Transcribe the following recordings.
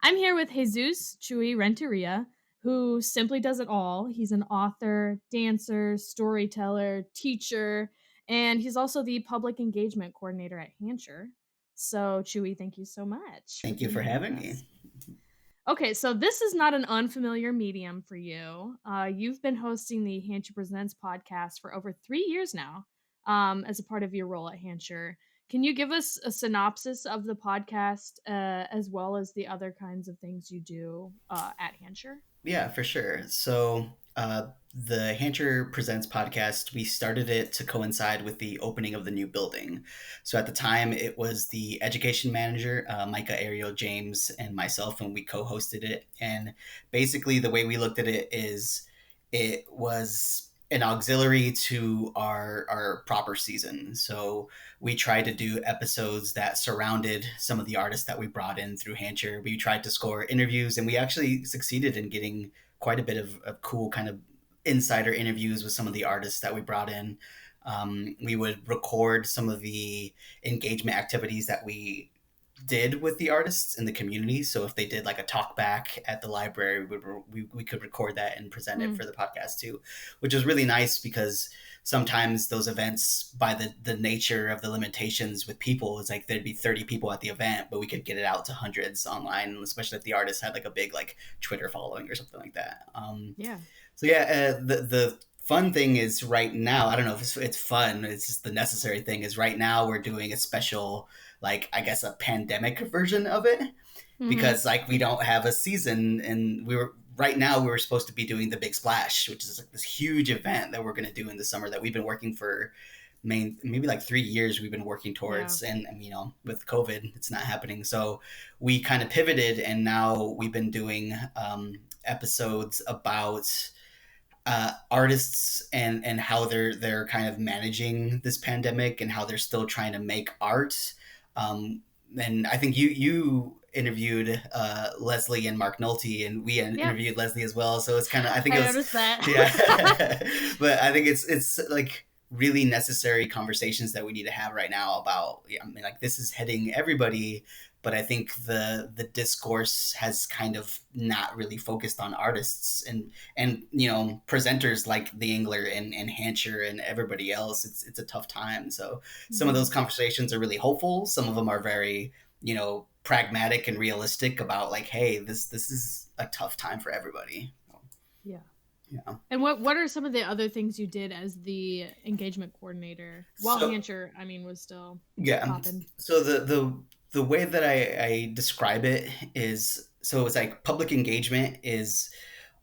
I'm here with Jesus Chuy Renteria, who simply does it all. He's an author, dancer, storyteller, teacher, and he's also the public engagement coordinator at Hancher. So, Chuy, thank you so much for Thank you being for here with having us. me. Okay, so this is not an unfamiliar medium for you. You've been hosting the Hancher Presents podcast for over 3 years now, as a part of your role at Hancher. Can you give us a synopsis of the podcast, as well as the other kinds of things you do at Hancher? Yeah, for sure. The Hancher Presents podcast, we started it to coincide with the opening of the new building. So, at the time, it was the education manager, Micah Ariel James, and myself, and we co hosted it. And basically, the way we looked at it is it was an auxiliary to our proper season. So, we tried to do episodes that surrounded some of the artists that we brought in through Hancher. We tried to score interviews, and we actually succeeded in getting quite a bit of cool kind of insider interviews with some of the artists that we brought in. We would record some of the engagement activities that we did with the artists in the community. So if they did like a talk back at the library, we could record that and present it Hmm. for the podcast too, which was really nice because sometimes those events, by the nature of the limitations with people, it's like there'd be 30 people at the event, but we could get it out to hundreds online, especially if the artist had like a big like Twitter following or something like that. Yeah. The fun thing is right now, I don't know if it's fun, it's just the necessary thing is right now we're doing a special, like, I guess a pandemic version of it Hmm. because like we don't have a season, and right now we were supposed to be doing the Big Splash, which is like this huge event that we're going to do in the summer that we've been working for maybe like 3 years we've been working Yeah. towards, and with COVID it's not happening, so we kind of pivoted, and now we've been doing episodes about artists and how they're kind of managing this pandemic and how they're still trying to make art. Um, and I think you interviewed Leslie and Mark Nolte, and we Yep. interviewed Leslie as well. So it's kind of, I think I it was, noticed that. yeah, but I think it's like really necessary conversations that we need to have right now about. Yeah, I mean, like this is hitting everybody, but I think the discourse has kind of not really focused on artists and presenters like the Engler and Hancher and everybody else. It's a tough time. So some of Hmm. those conversations are really hopeful. Some of them are very pragmatic and realistic about like, hey, this is a tough time for everybody. Yeah. Yeah. And what are some of the other things you did as the engagement coordinator while So Hancher, I mean, was still yeah. popping? So the way that I describe it is, so it's like public engagement is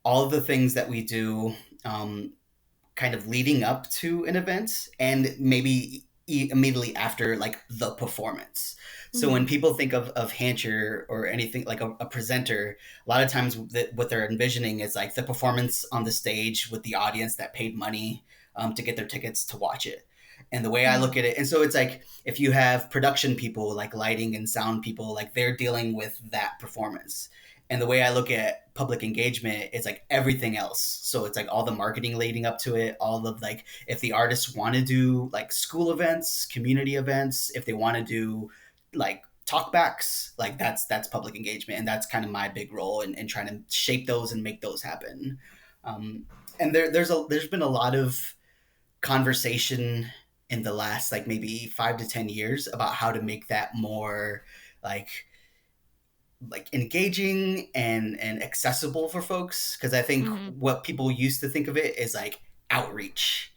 all of the things that we do, kind of leading up to an event and maybe immediately after like the performance. So when Mhm. people think of Hancher or anything like a presenter, a lot of times what they're envisioning is like the performance on the stage with the audience that paid money to get their tickets to watch it. And the way I look Mhm. at it, and so it's like if you have production people like lighting and sound people, like they're dealing with that performance. And the way I look at public engagement, it's like everything else. So it's like all the marketing leading up to it, all of like if the artists want to do like school events, community events, if they want to do like talkbacks, like that's public engagement, and that's kind of my big role in trying to shape those and make those happen. Um, and there's been a lot of conversation in the last like maybe 5 to 10 years about how to make that more like engaging and accessible for folks, because I think Mhm. what people used to think of it is like outreach,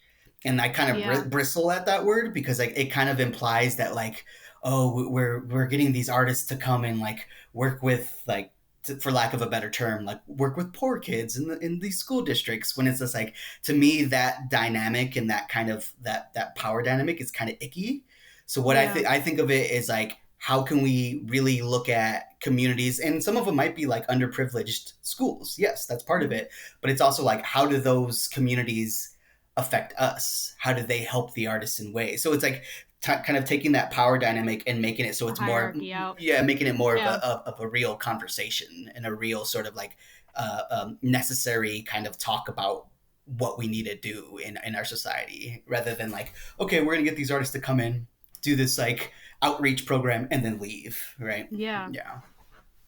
and I kind of Yeah. bristle at that word because like it kind of implies that like, oh, we're getting these artists to come and like work with like, for lack of a better term, like work with poor kids in these school districts, when it's just like, to me that dynamic and that kind of that power dynamic is kind of icky. So what Yeah. I think of it is like, how can we really look at communities, and some of them might be like underprivileged schools, yes, that's part of Mhm. it, but it's also like, how do those communities affect us, how do they help the artists in ways, so it's like kind of taking that power dynamic and making it so The it's more, hierarchy out. yeah, making it more of Yeah. a real conversation and a real sort of like necessary kind of talk about what we need to do in our society, rather than like, okay, we're gonna get these artists to come in, do this like outreach program and then leave, right? Yeah. Yeah.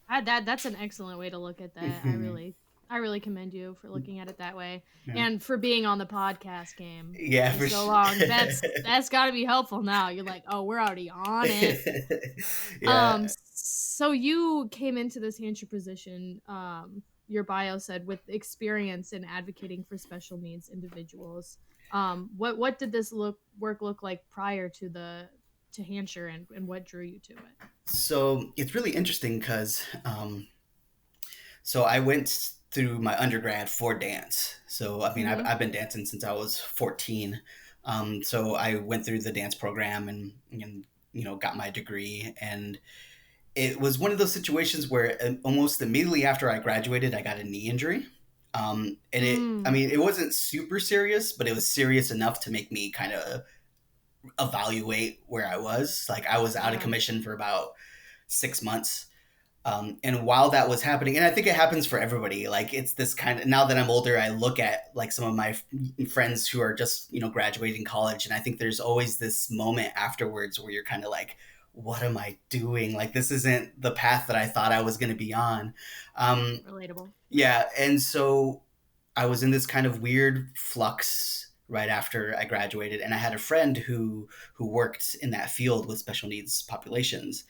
That's an excellent way to look at that. Mhm. I really commend you for looking at it that way Yeah. and for being on the podcast game Yeah, for for so sure. long. That's got to be helpful now. You're like, "Oh, we're already on it." Yeah. So you came into this Hampshire position, your bio said with experience in advocating for special needs individuals. What did this look like prior to the to Hampshire and what drew you to it? So it's really interesting because so I went through my undergrad for dance. So I mean, Mhm. I've been dancing since I was 14. So I went through the dance program and got my degree. And it was one of those situations where almost immediately after I graduated, I got a knee injury. And I Mm. mean, it wasn't super serious, but it was serious enough to make me kind of evaluate where I was. Like I was out of Yeah. commission for about 6 months. And while that was happening, and I think it happens for everybody, like it's this kind of, now that I'm older, I look at like some of my friends who are just, graduating college. And I think there's always this moment afterwards where you're kind of like, what am I doing? Like, this isn't the path that I thought I was going to be on. Um, Relatable. yeah. And so I was in this kind of weird flux right after I graduated, and I had a friend who worked in that field with special needs populations,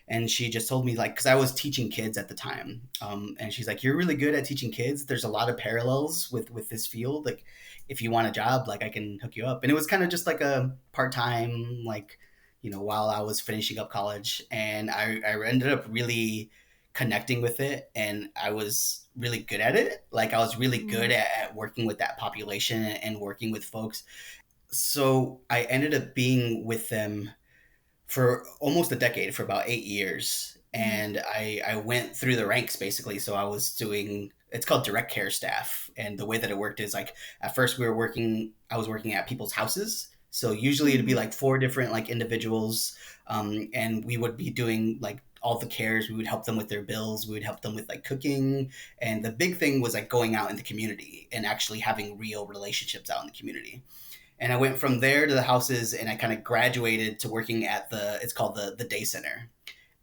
and she just told me like because I was teaching kids at the time, and she's like, "You're really good at teaching kids. There's a lot of parallels with this field. Like, if you want a job, like I can hook you up." And it was kind of just like a part time, like while I was finishing up college, and I ended up really connecting with it, and I was really good at it. Like I was really good Mhm. at working with that population and working with folks. So I ended up being with them for almost a decade, for about 8 years. Mhm. And I went through the ranks basically. So I was doing, it's called direct care staff. And the way that it worked is like, at first I was working at people's houses. So usually it'd be Mhm. like four different like individuals. And we would be doing like all the cares. We would help them with their bills. We would help them with like cooking. And the big thing was like going out in the community and actually having real relationships out in the community. And I went from there to the houses, and I kind of graduated to working at it's called the day center.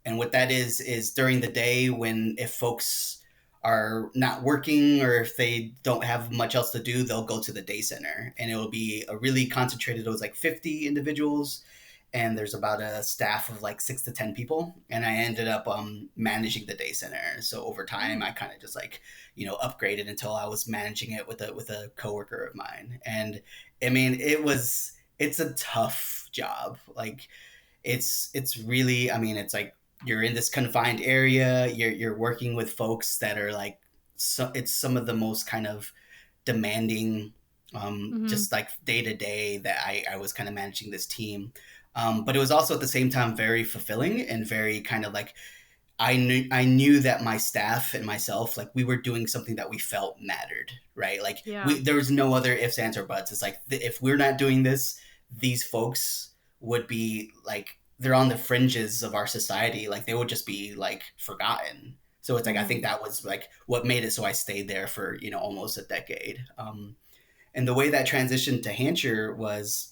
And what that is during the day, when if folks are not working or if they don't have much else to do, they'll go to the day center, and it will be a really concentrated, it was like 50 individuals, and there's about a staff of like 6 to 10 people, and I ended up managing the day center. So over time I Mm. kind of just like upgraded until I was managing it with a coworker of mine. And I mean, it's a tough job. Like it's really, I mean, it's like you're in this confined area, you're working with folks that are like, so it's some of the most kind of demanding, Mhm. just like day to day, that I was kind of managing this team. But it was also at the same time very fulfilling and very kind of like, I knew that my staff and myself, like we were doing something that we felt mattered, right? Like Yeah. there was no other ifs, ands, or buts. It's like if we're not doing this, these folks would be like, they're on the fringes of our society. Like they would just be like forgotten. So it's like I think Mhm. that was like what made it so I stayed there for almost a decade. And the way that transitioned to Hancher was,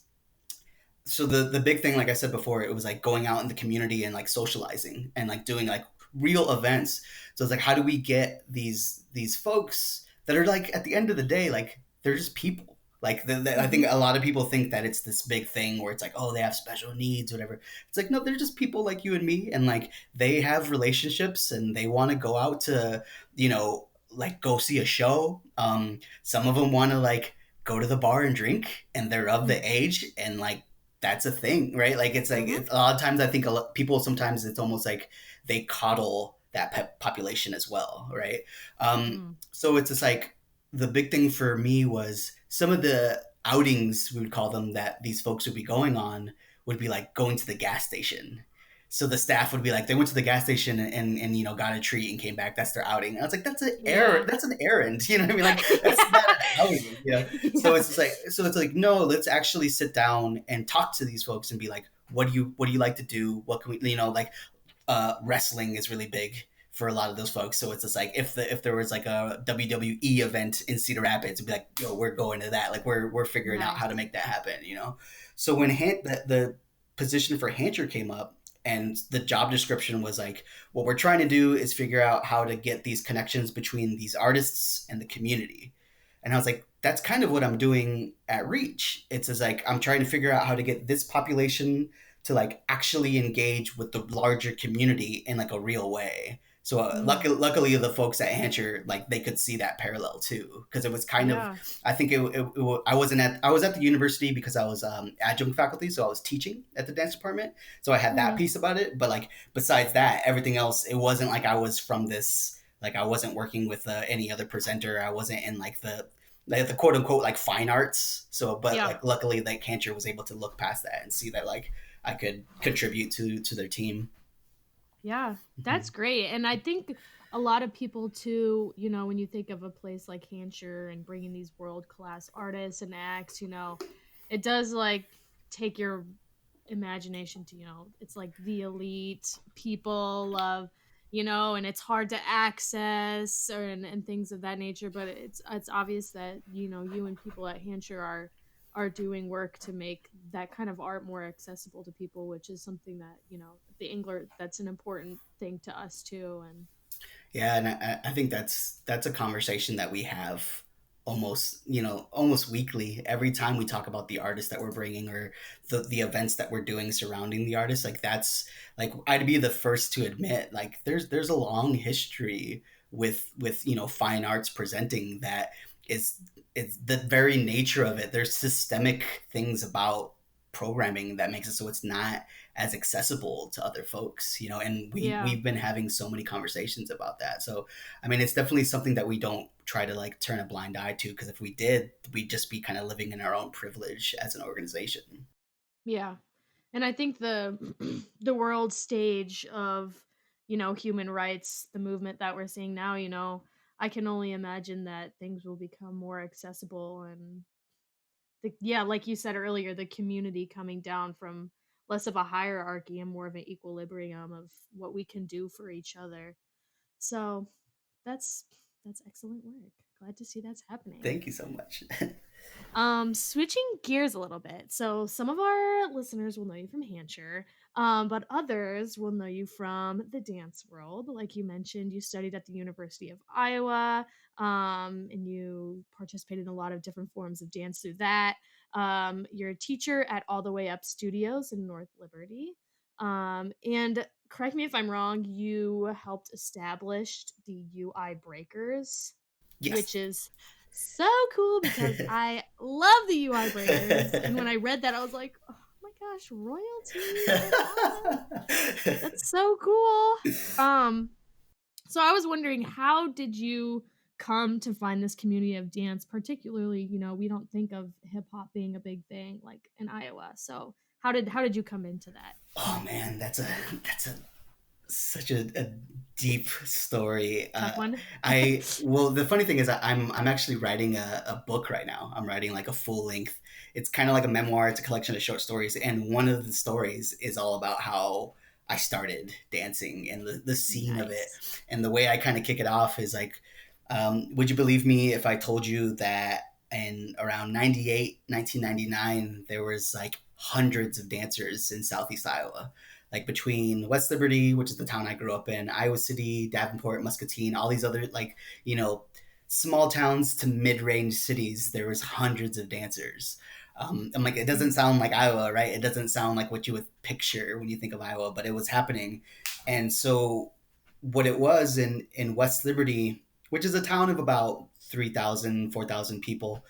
so the big thing, like I said before, it was like going out in the community and like socializing and like doing like real events. So it's like, how do we get these folks that are like, at the end of the day, like they're just people. Like I think Mhm. a lot of people think that it's this big thing where it's like, oh, they have special needs, whatever. It's like, no, they're just people like you and me, and like they have relationships and they want to go out to, like go see a show. Some of them want to like go to the bar and drink, and they're of the Mhm. age, and like that's a thing, right? Like Mhm. a lot of times I think people sometimes it's almost like they coddle that population as well, right? Mm. So it's just like the big thing for me was some of the outings, we would call them, that these folks would be going on would be like going to the gas station. So the staff would be like, they went to the gas station and got a treat and came back. That's their outing. And I was like, that's an errand. Yeah. That's an errand. You know what I mean? Like that's not Yeah. an outing. So Yeah. it's like, no, let's actually sit down and talk to these folks and be like, what do you like to do? What can we, like wrestling is really big for a lot of those folks. So it's just like if there was like a WWE event in Cedar Rapids, it'd be like, yo, we're going to that. Like we're figuring out how to Nice. make that happen. So when the position for Hancher came up, And the job description was like, what we're trying to do is figure out how to get these connections between these artists and the community. And I was like, that's kind of what I'm doing at Reach. It's as like I'm trying to figure out how to get this population to like actually engage with the larger community in like a real way. So Mm, luckily, the folks at Hancher like they could see that parallel too, because it was kind of, yeah. I think I was at the university because I was adjunct faculty, so I was teaching at the dance department, so I had that Mhm. piece about it. But like besides that, everything else, it wasn't like I was from this, like I wasn't working with any other presenter. I wasn't in like the quote unquote like fine arts. So, but Yeah. like luckily, like Cantor was able to look past that and see that like I could contribute to their team. Yeah, that's Mhm. great. And I think a lot of people too, when you think of a place like Hampshire and bringing these world class artists and acts, it does like take your imagination to, it's like the elite people of, and it's hard to access and things of that nature. But it's obvious that, you and people at Hampshire are doing work to make that kind of art more accessible to people, which is something that, the Engler that's an important thing to us too. And Yeah, and I think that's a conversation that we have almost almost weekly every time we talk about the artists that we're bringing or the events that we're doing surrounding the artists. Like that's like I'd be the first to admit like there's a long history with fine arts presenting that is it's the very nature of it. There's systemic things about programming that makes it so it's not as accessible to other folks, and yeah. we've been having so many conversations about that. So I mean it's definitely something that we don't try to like turn a blind eye to, because if we did, we'd just be kind of living in our own privilege as an organization. Yeah. And I think the the world stage of, human rights, the movement that we're seeing now, I can only imagine that things will become more accessible and yeah, like you said earlier, the community coming down from less of a hierarchy and more of an equilibrium of what we can do for each other. So that's that's excellent work. Glad to see that's happening. Thank you so much. Switching gears a little bit. So some of our listeners will know you from Hancher, but others will know you from the dance world. Like you mentioned, you studied at the University of Iowa, and you participated in a lot of different forms of dance through that. You're a teacher at All the Way Up Studios in North Liberty. And correct me if I'm wrong, you helped establish the UI Breakers, Yes. which is so cool because I love the UI breakers. And when I read that, I was like, oh my gosh, royalty. Get on. That's so cool. Um, so I was wondering, how did you come to find this community of dance? Particularly, we don't think of hip hop being a big thing like in Iowa. So how did you come into that Oh community? man, that's a such a deep story. Tough one. I well, the funny thing is, I'm actually writing a book right now. I'm writing like a full length. It's kind of like a memoir. It's a collection of short stories, and one of the stories is all about how I started dancing and the scene of it. Nice. And the way I kind of kick it off is like, would you believe me if I told you that in around 98, 1999, there was like hundreds of dancers in Southeast Iowa, like between West Liberty, which is the town I grew up in, Iowa City, Davenport, Muscatine, all these other like, you know, small towns to mid-range cities, there was hundreds of dancers. I'm like, it doesn't Mhm. sound like Iowa, right? It doesn't sound like what you would picture when you think of Iowa, but it was happening. And so what it was in West Liberty, which is a town of about 3,000, 4,000 people,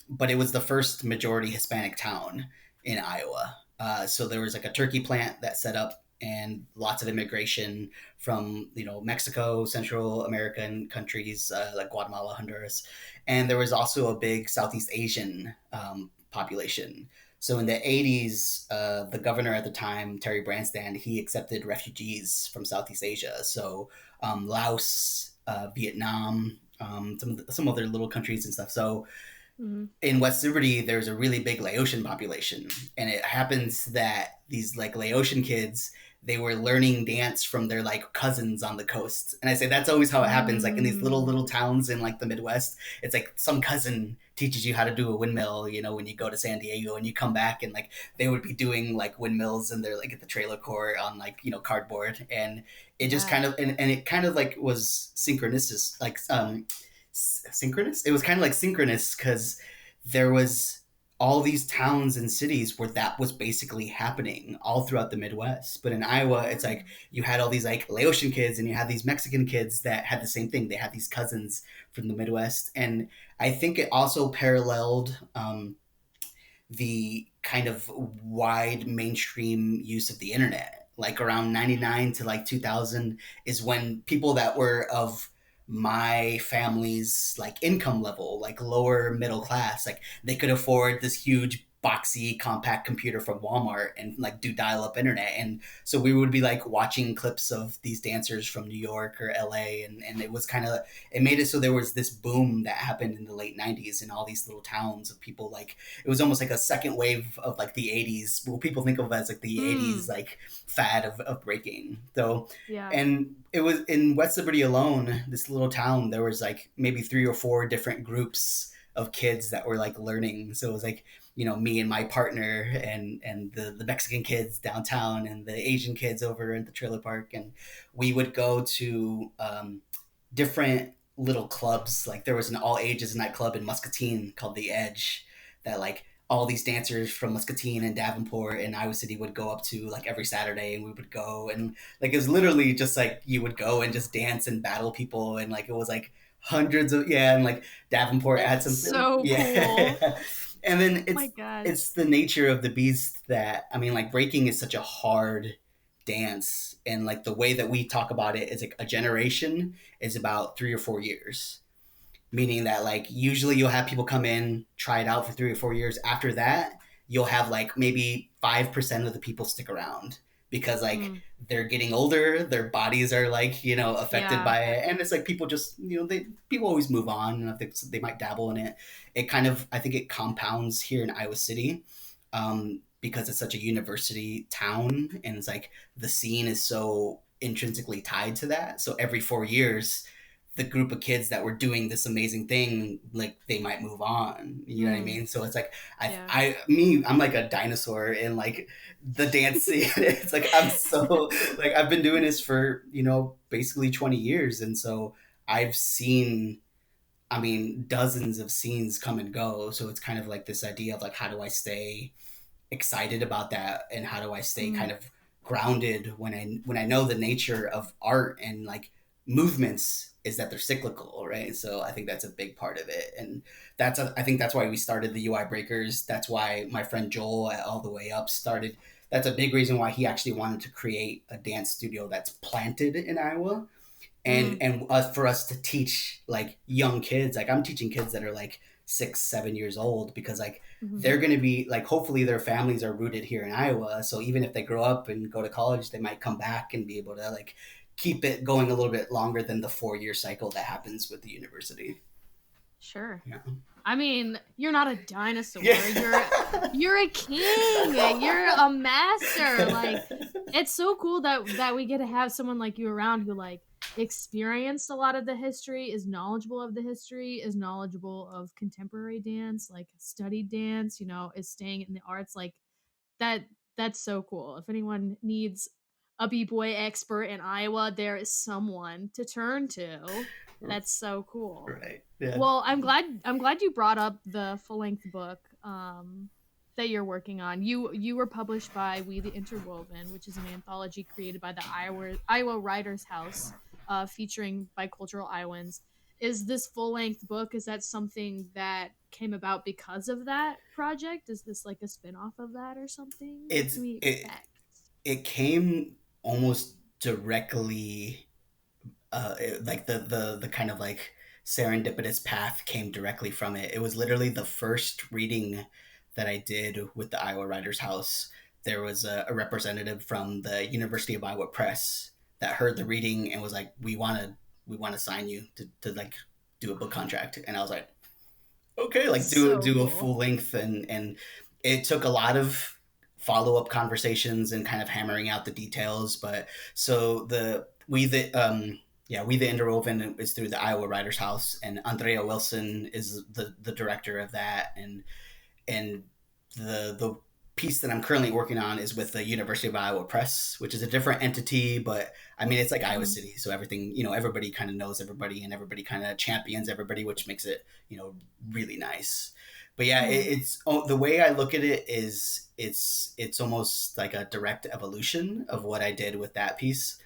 but it was the first majority Hispanic town in Iowa. So there was like a turkey plant that set up, and lots of immigration from Mexico, Central American countries like Guatemala, Honduras, and there was also a big Southeast Asian population. So in the 80s, the governor at the time, Terry Branstad, he accepted refugees from Southeast Asia. So Laos, Vietnam, some other little countries and stuff. So Mhm. in West Liberty, there's a really big Laotian population, and it happens that these like Laotian kids, they were learning dance from their like cousins on the coast. And I say that's always how it happens. Like in these Mm, little towns in like the Midwest, it's like some cousin teaches you how to do a windmill. You know, when you go to San Diego and you come back, and like they would be doing like windmills and they're like at the trailer court on like cardboard, and it just yeah. kind of and it kind of like was synchronous, like synchronous. It was kind of like synchronous because there was all these towns and cities where that was basically happening all throughout the Midwest. But in Iowa, it's Yeah. like you had all these like Laotian kids and you had these Mexican kids that had the same thing. They had these cousins from the Midwest. And I think it also paralleled the kind of wide mainstream use of the internet. Like around 99 to like 2000 is when people that were of my family's like income level, like lower middle class, like they could afford this huge boxy compact computer from Walmart and like do dial up internet. And so we would be like watching clips of these dancers from New York or LA, and it was kind of, it made it so there was this boom that happened in the late 90s in all these little towns of people. Like it was almost like a second wave of like the 80s, what people think of as like the 80s Mm, like fad of breaking. So yeah. and it was in West Liberty alone, this little town, there was like maybe three or four different groups of kids that were like learning. So it was like, me and my partner and the Mexican kids downtown and the Asian kids over at the trailer park, and we would go to different little clubs. Like there was an all ages nightclub in Muscatine called The Edge that like all these dancers from Muscatine and Davenport and Iowa City would go up to like every Saturday, and we would go, and like it was literally just like you would go and just dance and battle people, and like it was like hundreds of, yeah, and like Davenport had That's some really, so cool. yeah. And then My god. it's the nature of the beast that, I mean, like breaking is such a hard dance, and like the way that we talk about it is like a generation is about 3 or 4 years, meaning that like usually you'll have people come in, try it out for 3 or 4 years. After that, you'll have like maybe 5% of the people stick around because like Mm, they're getting older, their bodies are like affected yeah. by it, and it's like people just they people always move on, and I think they might dabble in it. It kind of, I think it compounds here in Iowa City, because it's such a university town, and it's like the scene is so intrinsically tied to that. So every 4 years, the group of kids that were doing this amazing thing, like they might move on. You know what I Mm, mean? So it's like yeah. I'm like a dinosaur in like the dance scene. It's like I'm so like I've been doing this for basically 20 years, and so I've seen, I mean, dozens of scenes come and go. So it's kind of like this idea of like how do I stay excited about that, and how do I stay Mm, kind of grounded when I know the nature of art and like movements is that they're cyclical, right? So I think that's a big part of it, and I think that's why we started the UI Breakers. That's why my friend Joel at All the Way Up started. That's a big reason why he actually wanted to create a dance studio that's planted in Iowa, mm, and for us to teach like young kids. Like I'm teaching kids that are like 6 7 years old, because like mhm. they're going to be like, hopefully their families are rooted here in Iowa, so even if they grow up and go to college, they might come back and be able to like keep it going a little bit longer than the 4 year cycle that happens with the university. Sure. Yeah. I mean, you're not a dinosaur. Yeah. You're a king. You're a master. Like it's so cool that we get to have someone like you around who like experienced a lot of the history, is knowledgeable of the history, is knowledgeable of contemporary dance, like studied dance, is staying in the arts like that that's so cool. If anyone needs a b-boy expert in Iowa, there is someone to turn to. That's so cool. Right. Yeah. Well, I'm glad you brought up the full-length book that you're working on. You were published by We the Interwoven, which is an anthology created by the Iowa Writers House, featuring bicultural Iowans. Is this full-length book, is that something that came about because of that project? Is this like a spin-off of that or something? What it's can we it expect? it came almost directly, like the kind of like serendipitous path came directly from it. It was literally the first reading that I did with the Iowa Writers House. There was a representative from the University of Iowa Press that heard the reading and was like, we want to sign you to like do a book contract. And I was like, okay, like do So do a cool. full length, and it took a lot of follow up conversations and kind of hammering out the details. But so the we the yeah, We the Interwoven is through the Iowa Writers House, and Andrea Wilson is the director of that, and the piece that I'm currently working on is with the University of Iowa Press, which is a different entity, but I mean it's like Iowa Mhm. City, so everything, everybody kind of knows everybody and everybody kind of champions everybody, which makes it really nice. But yeah, Mhm. the way I look at it is it's almost like a direct evolution of what I did with that piece.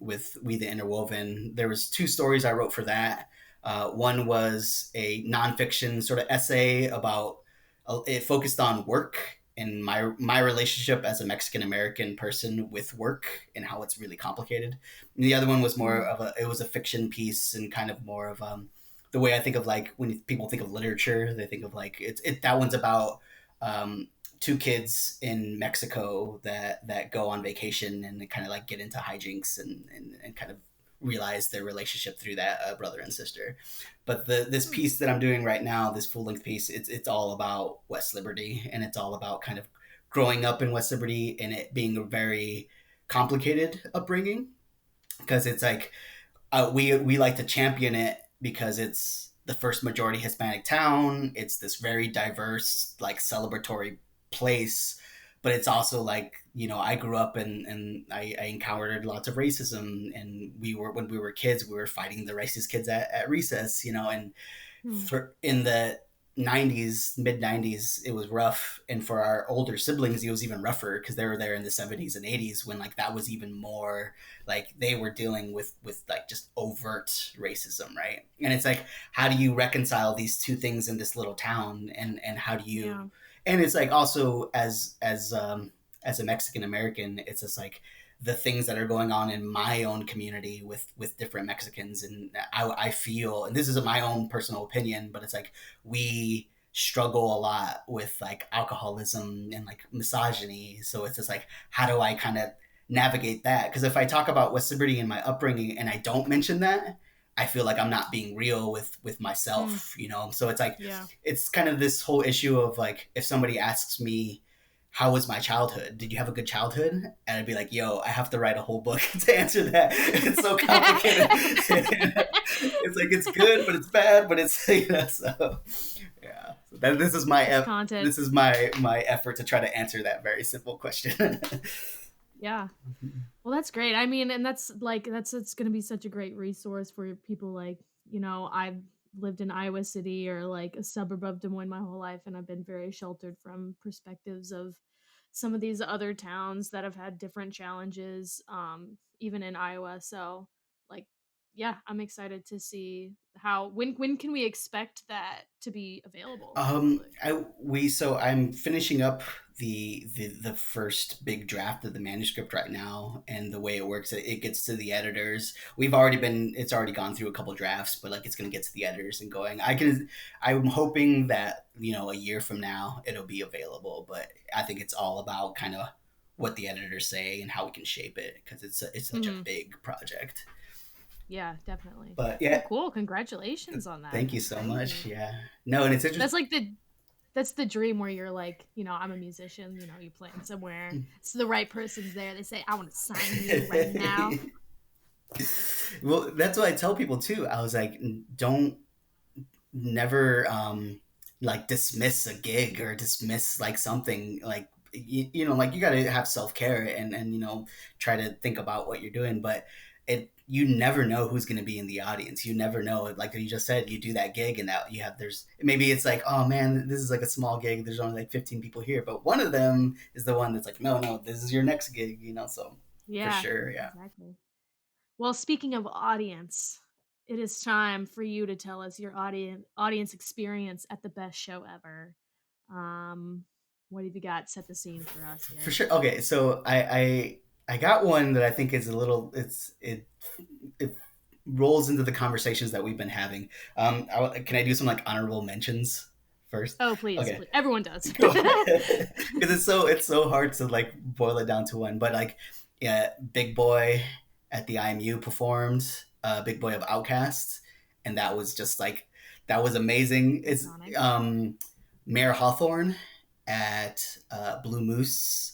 With We the Interwoven, there was two stories I wrote for that. One was a nonfiction sort of essay about it focused on work and my relationship as a Mexican American person with work and how it's really complicated. And the other one was more Mhm. of it was a fiction piece and kind of more of the way I think of like when people think of literature, they think of like that one's about um, two kids in Mexico that go on vacation and they kind of like get into hijinks and kind of realize their relationship through that brother and sister. But this Hmm. piece that I'm doing right now, this full length piece, it's all about West Liberty, and it's all about kind of growing up in West Liberty and it being a very complicated upbringing, because it's like we like to champion it because it's the first majority Hispanic town. It's this very diverse, like celebratory place, but it's also like I grew up and I encountered lots of racism, and we were when we were kids we were fighting the racist kids at recess, and Hmm. for in the 90s, mid 90s, it was rough, and for our older siblings it was even rougher because they were there in the 70s and 80s when like that was even more like they were dealing with like just overt racism, right? And it's like, how do you reconcile these two things in this little town, and how do you Yeah. and it's like also as a Mexican American, it's just like the things that are going on in my own community with different Mexicans, and I feel, and this is my own personal opinion, but it's like we struggle a lot with like alcoholism and like misogyny. So it's just like, how do I kind of navigate that? Because if I talk about West Liberty and my upbringing and I don't mention that, I feel like I'm not being real with Hmm. myself. So it's like Yeah. it's kind of this whole issue of like, if somebody asks me how was my childhood? Did you have a good childhood? And I'd be like, yo, I have to write a whole book to answer that. It's so complicated. It's like it's good, but it's bad, but it's so yeah. So this is It's content. my effort to try to answer that very simple question. Yeah. Well, that's great. I mean, and that's like it's going to be such a great resource for people like, I've lived in Iowa City or like a suburb of Des Moines my whole life, and I've been very sheltered from perspectives of some of these other towns that have had different challenges even in Iowa. So, like, yeah, I'm excited to see how when can we expect that to be available to the public? I'm finishing up the first big draft of the manuscript right now, and the way it works, it gets to the editors. It's already gone through a couple drafts, but like it's gonna get to the editors and going. I'm hoping that a year from now it'll be available, but I think it's all about kind of what the editors say and how we can shape it, because it's such a Mhm. big project. Yeah, definitely. But Well, yeah, cool. Congratulations on that. thank you That's so much. crazy. Yeah, no, and it's That's interesting. like that's the dream where you're like, I'm a musician, you playing somewhere. So the right person's there. They say, "I want to sign you right now." Well, that's what I tell people too. I was like, don't never like dismiss a gig or dismiss like something like like you got to have self-care and try to think about what you're doing, but you never know who's going to be in the audience. You never know, like you just said, you do that gig and that you have there's maybe it's like, oh man, this is like a small gig, there's only like 15 people here, but one of them is the one that's like, no, no, this is your next gig, so for Yeah, sure. Yeah. exactly. Well, speaking of audience, it is time for you to tell us your audience experience at the best show ever. Um, what have you got? Set the scene for us For here. sure. Okay, so I got one that I think is a little it rolls into the conversations that we've been having. Can I do some like honorable mentions first? Oh, please, Okay, please. Everyone does. cool. Because it's so hard to like boil it down to one. But like, yeah, Big Boy at the IMU performed, Big Boy of Outcasts, and that was just like that was amazing. It's Iconic. Mayor Hawthorne at Blue Moose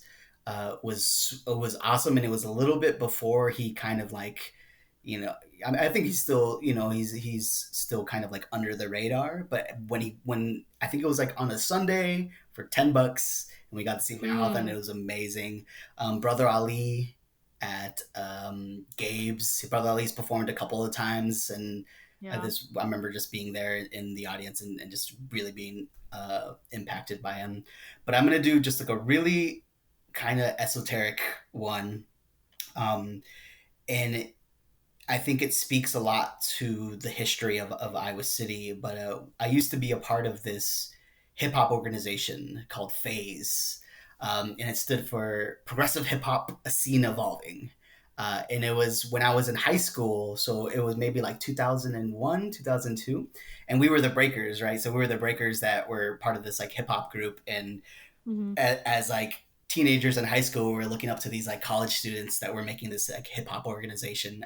was awesome, and it was a little bit before he kind of like, I think he's still, he's still kind of like under the radar. But when I think it was like on a Sunday for $10, and we got to see Mouth, and it Mm, was amazing. Brother Ali at Gabe's. Brother Ali's performed a couple of times, and yeah. I remember just being there in the audience, and just really being impacted by him. But I'm gonna do just like a really kind of esoteric one, um, and I think it speaks a lot to the history of Iowa City. But I used to be a part of this hip hop organization called Phase, and it stood for Progressive Hip Hop A Scene Evolving. And it was when I was in high school, so it was maybe like 2001, 2002, and we were the breakers, right? So we were the breakers that were part of this like hip hop group, and Mhm. as like teenagers in high school, we were looking up to these like college students that were making this like hip hop organization.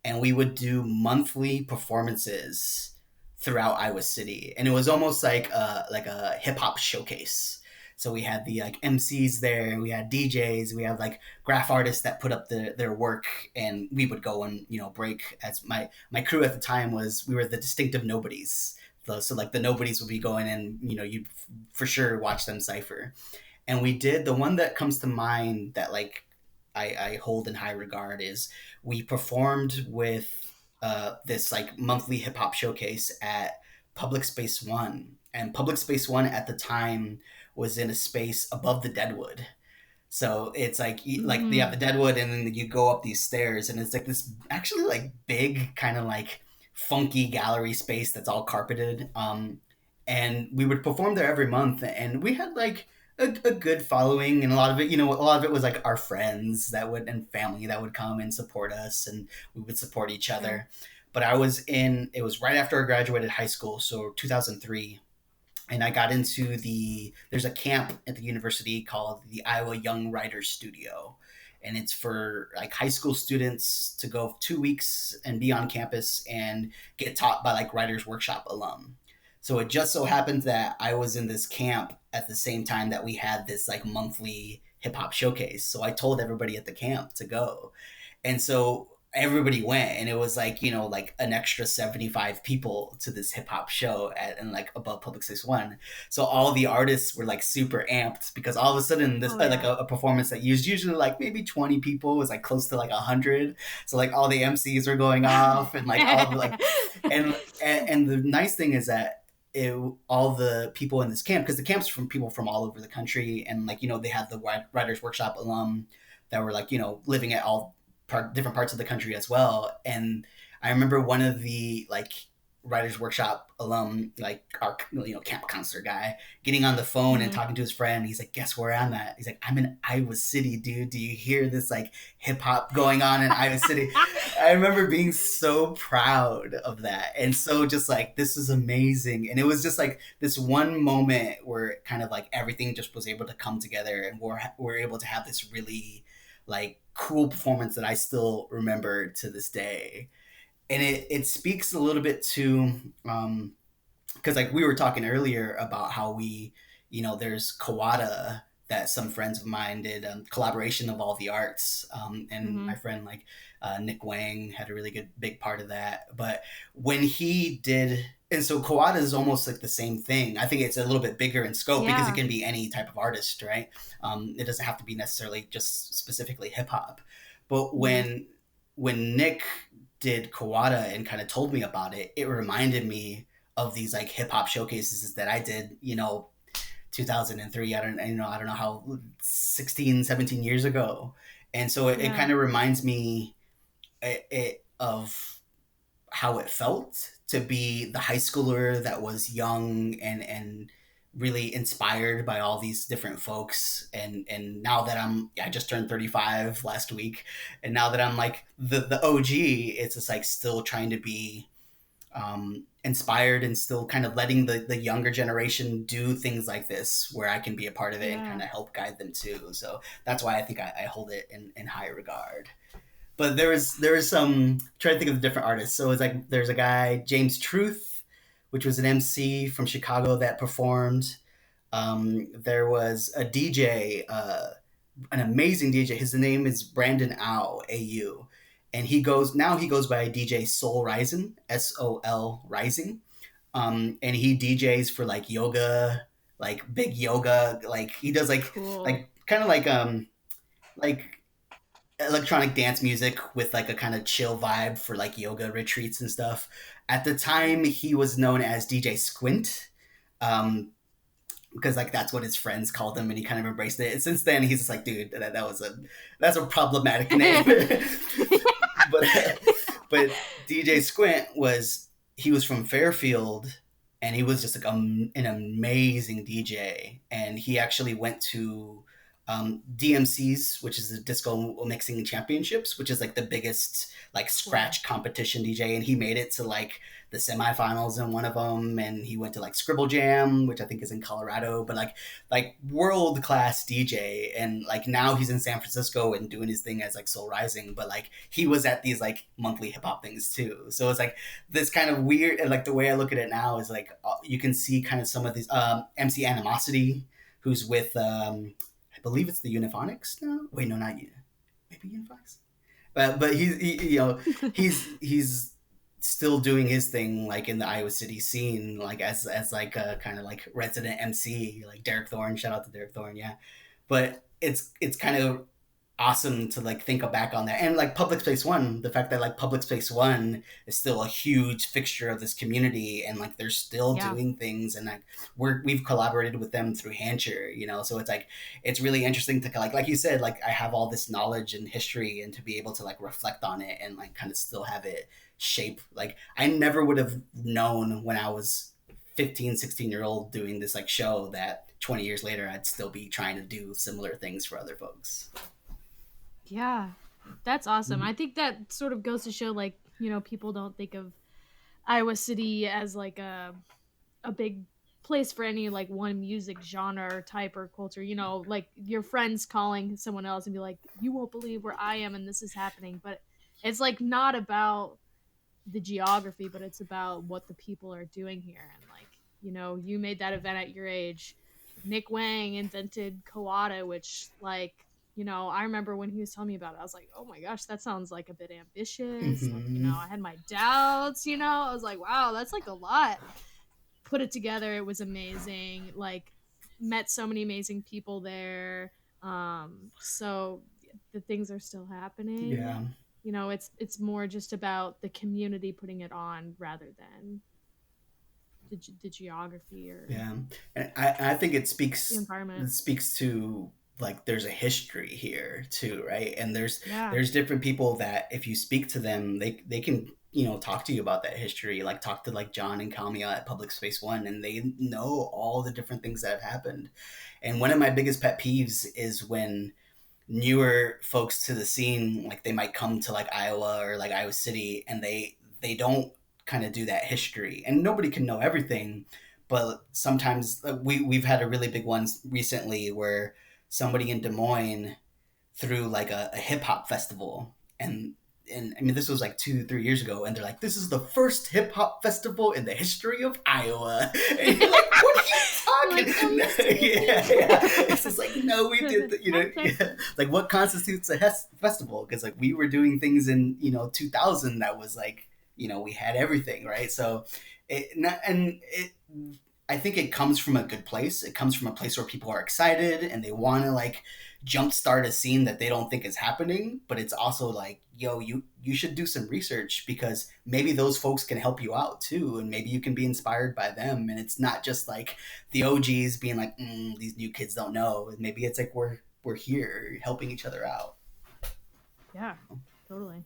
And we would do monthly performances throughout Iowa City, and it was almost like a hip hop showcase. So we had the like MCs there, and we had DJs, we had like graph artists that put up their work, and we would go and break. As my crew at the time was, we were the distinctive nobodies. So like the nobodies would be going, and you'd for sure watch them cipher. And we did the one that comes to mind that like I hold in high regard is we performed with this like monthly hip hop showcase at Public Space One, and Public Space One at the time was in a space above the Deadwood. So it's like you have the Mhm. Deadwood, and then you go up these stairs, and it's like this actually like big kind of like funky gallery space that's all carpeted. And we would perform there every month, and we had like a good following, and a lot of it, a lot of it was like our friends that would and family that would come and support us, and we would support each Yeah. other. But I was in it was right after I graduated high school, so 2003, and I got into there's a camp at the university called the Iowa Young Writers Studio. And it's for like high school students to go 2 weeks and be on campus and get taught by like Writers Workshop alum. So it just so happened that I was in this camp at the same time that we had this like monthly hip hop showcase. So I told everybody at the camp to go. And so everybody went, and it was like like an extra 75 people to this hip-hop show at and like above Public 61. So all the artists were like super amped, because all of a sudden this Oh, like yeah. a performance that used usually like maybe 20 people was like close to like 100. So like all the MCs were going off, and like all the like and the nice thing is that it, all the people in this camp, because the camp's from people from all over the country, and like they had the writers workshop alum that were like living at all different parts of the country as well. And I remember one of the like writers workshop alum, like our camp counselor guy, getting on the phone and Mhm. talking to his friend. He's like, guess where I'm at? He's like, I'm in Iowa City, dude. Do you hear this like hip hop going on in Iowa City? I remember being so proud of that, and so just like, this is amazing. And it was just like this one moment where kind of like everything just was able to come together, and we're able to have this really like cool performance that I still remember to this day. And it speaks a little bit to because like we were talking earlier about how we, there's Kawada that some friends of mine did, collaboration of all the arts, and my Mhm. friend like Nick Wang had a really good big part of that. But when he did, and so Kawada is almost like the same thing. I think it's a little bit bigger in scope because it Yeah. can be any type of artist, right? It doesn't have to be necessarily just specifically hip hop. But Mhm. when Nick did Kawada and kind of told me about it, it reminded me of these like hip hop showcases that I did, 2003. I don't know how 16, 17 years ago. And so it Yeah. kind of reminds me of how it felt to be the high schooler that was young and really inspired by all these different folks. And now that I just turned 35 last week, and now that I'm like the OG, it's just like still trying to be inspired, and still kind of letting the younger generation do things like this where I can be a part of it and Yeah. kind of help guide them too. So that's why I think I hold it in high regard. But there was some, trying to think of the different artists. So it's like there's a guy, James Truth, which was an MC from Chicago that performed. There was a DJ, an amazing DJ. His name is Brandon Au, AU. And he goes by DJ Soul Rising, SOL Rising. And he DJs for like yoga, like big yoga. Like he does Cool. like kind of like electronic dance music with like a kind of chill vibe for like yoga retreats and stuff. At the time, he was known as DJ Squint. Um, because like that's what his friends called him, and he kind of embraced it. And since then, he's just like, dude, that's a problematic name. but but DJ Squint was he was from Fairfield, and he was just like an amazing DJ, and he actually went to DMCs, which is the Disco Mixing Championships, which is like the biggest like Cool. scratch competition DJ, and he made it to like the semifinals in one of them, and he went to like Scribble Jam, which I think is in Colorado, but like world class DJ, and like now he's in San Francisco and doing his thing as like Soul Rising, but like he was at these like monthly hip hop things too. So it's like this kind of weird, and like the way I look at it now is like you can see kind of some of these MC Animosity, who's with I believe it's the Uniphonics now. Wait, no, not you. Maybe Uniphonics. But you know he's still doing his thing like in the Iowa City scene, like as like a kind of like resident MC, like Derek Thorne. Shout out to Derek Thorne, yeah. But it's kind of awesome to like think back on that, and like Public Space One, the fact that like Public Space One is still a huge fixture of this community, and like they're still Yeah. doing things, and like we've collaborated with them through Hancher, you know. So it's like it's really interesting to like you said, like I have all this knowledge and history, and to be able to like reflect on it and like kind of still have it shape. Like I never would have known when I was 15, 16-year old doing this like show that 20 years later I'd still be trying to do similar things for other folks. Yeah. That's awesome. I think that sort of goes to show, like, people don't think of Iowa City as like a big place for any like one music genre or type or culture. Like your friends calling someone else and be like, "You won't believe where I am and this is happening." But it's like not about the geography, but it's about what the people are doing here. And like, you made that event at your age. Nick Wang invented Kawada, which like, I remember when he was telling me about it, I was like, oh my gosh, that sounds like a bit ambitious. Like, Mm-hmm. I had my doubts, I was like, wow, that's like a lot. Put it together, it was amazing. Like, met so many amazing people there. So the things are still happening. Yeah, It's more just about the community putting it on rather than the geography or yeah, and I think the it environment. speaks to like there's a history here too, right? And Yeah. there's different people that if you speak to them, they can talk to you about that history. Like talk to like John and Kamia at Public Space One, and they know all the different things that have happened. And one of my biggest pet peeves is when newer folks to the scene, like they might come to like Iowa or like Iowa City, and they don't kind of do that history, and nobody can know everything. But sometimes we've had a really big one recently where somebody in Des Moines through like a hip hop festival, and I mean this was like 2 3 years ago, and they're like, this is the first hip hop festival in the history of Iowa. And you're like, what are you Like, are talking? you Yeah, it's just like, no, we did serious? Okay. yeah. Like what constitutes a festival? Because like we were doing things in 2000 that was like we had everything, right? So it I think it comes from a good place. It comes from a place where people are excited and they want to like jumpstart a scene that they don't think is happening. But it's also like, yo, you should do some research, because maybe those folks can help you out too, and maybe you can be inspired by them. And it's not just like the OGs being like, these new kids don't know. Maybe it's like we're here helping each other out. Yeah, totally.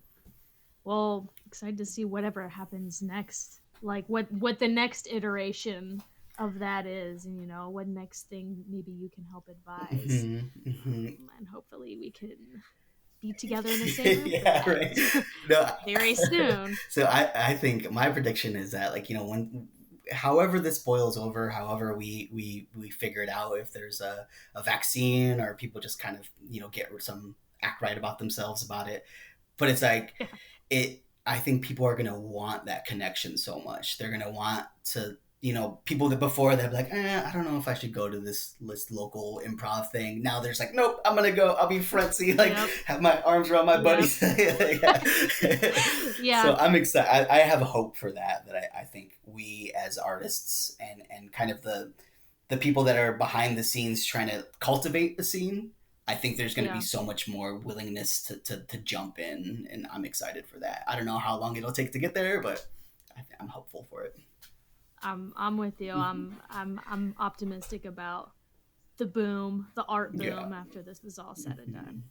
Well, excited to see whatever happens next. Like what the next iteration of that is, and what next thing maybe you can help advise. Mm-hmm, mm-hmm. And hopefully we can be together in the same room for Yeah, that right. No, very soon. so I think my prediction is that like when however this boils over, however we figure it out, if there's a vaccine or people just kind of get some act right about themselves about it, but it's like Yeah. it I think people are going to want that connection so much. They're going to want to people that before they'd be like, I don't know if I should go to this local improv thing. Now there's like, nope, I'm gonna go. I'll be frontsy, like Yep. have my arms around my Yep. buddies. Yeah. So Yeah. I'm excited. I have hope for that. I think we as artists and kind of the people that are behind the scenes trying to cultivate the scene. I think there's going to be Yeah. so much more willingness to jump in, and I'm excited for that. I don't know how long it'll take to get there, but I'm hopeful for it. I'm with you. Mhm. I'm optimistic about the boom, the art Yeah. boom after this is all said and done. Mhm.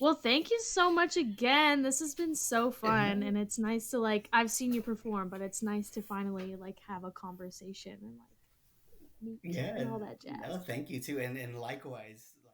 Well, thank you so much again. This has been so fun, Yeah. and it's nice to like I've seen you perform, but it's nice to finally like have a conversation and like meet and Yeah. all that No, jazz. thank you too. And likewise.